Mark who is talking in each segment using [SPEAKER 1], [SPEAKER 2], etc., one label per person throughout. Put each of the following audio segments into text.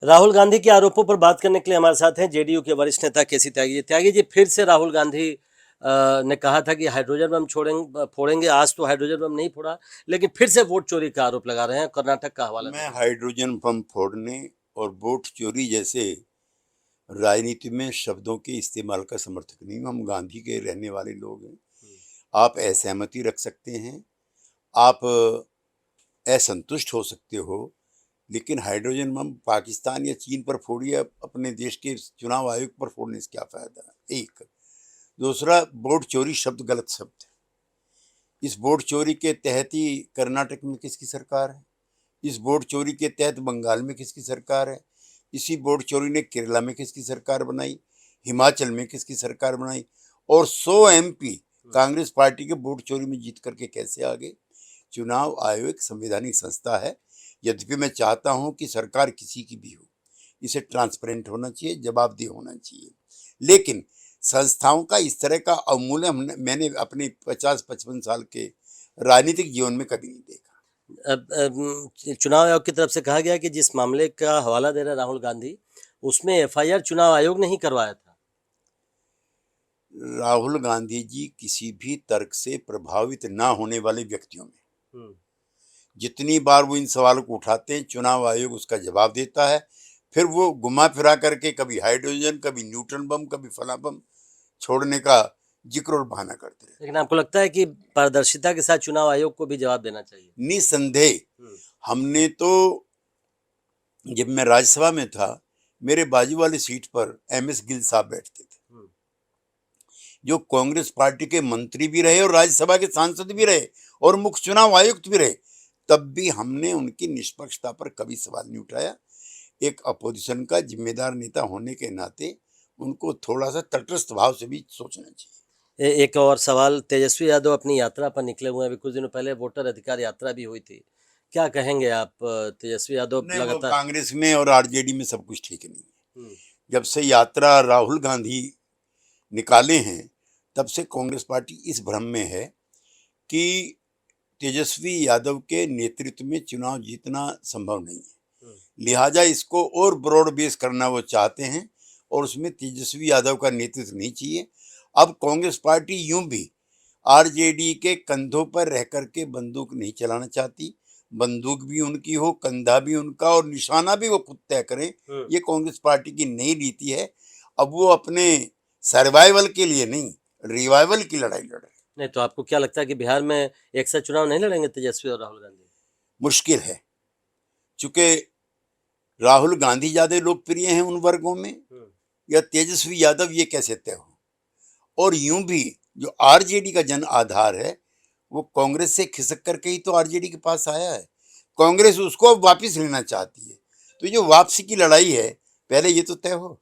[SPEAKER 1] राहुल गांधी के आरोपों पर बात करने के लिए हमारे साथ हैं जेडीयू के वरिष्ठ नेता केसी त्यागी जी। त्यागी जी, फिर से राहुल गांधी ने कहा था कि हाइड्रोजन बम फोड़ेंगे। आज तो हाइड्रोजन बम नहीं फोड़ा, लेकिन फिर से वोट चोरी का आरोप लगा रहे हैं। कर्नाटक का हवाला
[SPEAKER 2] मैं
[SPEAKER 1] दें।
[SPEAKER 2] हाइड्रोजन बम फोड़ने और वोट चोरी जैसे राजनीति में शब्दों के इस्तेमाल का समर्थक नहीं हूँ। हम गांधी के रहने वाले लोग हैं। आप असहमति रख सकते हैं, आप असंतुष्ट हो सकते हो, लेकिन हाइड्रोजन बम पाकिस्तान या चीन पर फोड़िए, अपने देश के चुनाव आयोग पर फोड़ने से क्या फायदा। एक दूसरा, वोट चोरी शब्द गलत शब्द है। इस वोट चोरी के तहत ही कर्नाटक में किसकी सरकार है, इस वोट चोरी के तहत बंगाल में किसकी सरकार है, इसी वोट चोरी ने केरला में किसकी सरकार बनाई, हिमाचल में किसकी सरकार बनाई, और 100 एमपी कांग्रेस पार्टी के वोट चोरी में जीत करके कैसे आ गए। चुनाव आयोग एक संवैधानिक संस्था है। यद्यपि मैं चाहता हूं कि सरकार किसी की भी हो, इसे ट्रांसपेरेंट होना चाहिए, जवाबदेह होना चाहिए, लेकिन संस्थाओं का इस तरह का अवमूल्यन मैंने अपने 50-55 साल के राजनीतिक जीवन में कभी नहीं देखा।
[SPEAKER 1] चुनाव आयोग की तरफ से कहा गया कि जिस मामले का हवाला दे रहे राहुल गांधी, उसमें एफआईआर चुनाव आयोग ने ही करवाया था।
[SPEAKER 2] राहुल गांधी जी किसी भी तर्क से प्रभावित ना होने वाले व्यक्तियों में जितनी बार वो इन सवालों को उठाते हैं, चुनाव आयोग उसका जवाब देता है। फिर वो घुमा फिरा करके कभी हाइड्रोजन, कभी न्यूट्रन बम, कभी फला बम छोड़ने का जिक्र और बहाना करते रहते।
[SPEAKER 1] लेकिन आपको लगता है कि पारदर्शिता के साथ चुनाव आयोग को भी जवाब देना चाहिए?
[SPEAKER 2] निसंदेह हमने तो, जब मैं राज्यसभा में था, मेरे बाजू वाली सीट पर MS गिल साहब बैठते थे, जो कांग्रेस पार्टी के मंत्री भी रहे और राज्यसभा के सांसद भी रहे और मुख्य चुनाव आयुक्त भी रहे। तब भी हमने उनकी निष्पक्षता पर कभी सवाल नहीं उठाया। एक अपोजिशन का जिम्मेदार नेता होने के नाते उनको थोड़ा सा तटस्थ भाव से भी सोचना चाहिए।
[SPEAKER 1] एक और सवाल, तेजस्वी यादव अपनी यात्रा पर निकले हुए हैं। अभी कुछ दिनों पहले वोटर अधिकार यात्रा भी हुई थी। क्या कहेंगे आप? तेजस्वी यादव
[SPEAKER 2] नहीं, वो
[SPEAKER 1] लगातार
[SPEAKER 2] कांग्रेस में और RJD में सब कुछ ठीक नहीं है। जब से यात्रा राहुल गांधी निकाले हैं, तब से कांग्रेस पार्टी इस भ्रम में है कि तेजस्वी यादव के नेतृत्व में चुनाव जीतना संभव नहीं है। लिहाजा इसको और ब्रॉड बेस करना वो चाहते हैं और उसमें तेजस्वी यादव का नेतृत्व नहीं चाहिए। अब कांग्रेस पार्टी यूं भी RJD के कंधों पर रह करके बंदूक नहीं चलाना चाहती। बंदूक भी उनकी हो, कंधा भी उनका, और निशाना भी वो खुद तय करें। ये कांग्रेस पार्टी की नई नीति है। अब वो अपने सर्वाइवल के लिए नहीं, रिवाइवल की लड़ाई लड़ रहे हैं।
[SPEAKER 1] नहीं, तो आपको क्या लगता है कि बिहार में एक साथ चुनाव नहीं लड़ेंगे तेजस्वी और राहुल गांधी?
[SPEAKER 2] मुश्किल है, चूंकि राहुल गांधी ज्यादा लोकप्रिय हैं उन वर्गों में, या तेजस्वी यादव, ये कैसे तय हो। और यूं भी जो RJD का जन आधार है, वो कांग्रेस से खिसक करके ही तो RJD के पास आया है। कांग्रेस उसको अब वापस लेना चाहती है, तो जो वापसी की लड़ाई है, पहले ये तो तय हो।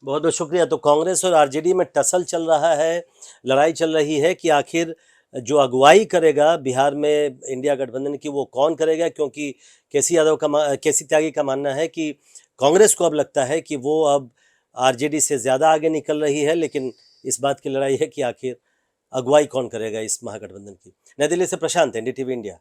[SPEAKER 1] बहुत बहुत शुक्रिया। तो कांग्रेस और आरजेडी में टसल चल रहा है, लड़ाई चल रही है कि आखिर जो अगुवाई करेगा बिहार में इंडिया गठबंधन की, वो कौन करेगा? क्योंकि केसी त्यागी का मानना है कि कांग्रेस को अब लगता है कि वो अब आरजेडी से ज़्यादा आगे निकल रही है, लेकिन इस बात की लड़ाई है कि आखिर अगुवाई कौन करेगा इस महागठबंधन की। नई दिल्ली से प्रशांत, NDTV इंडिया।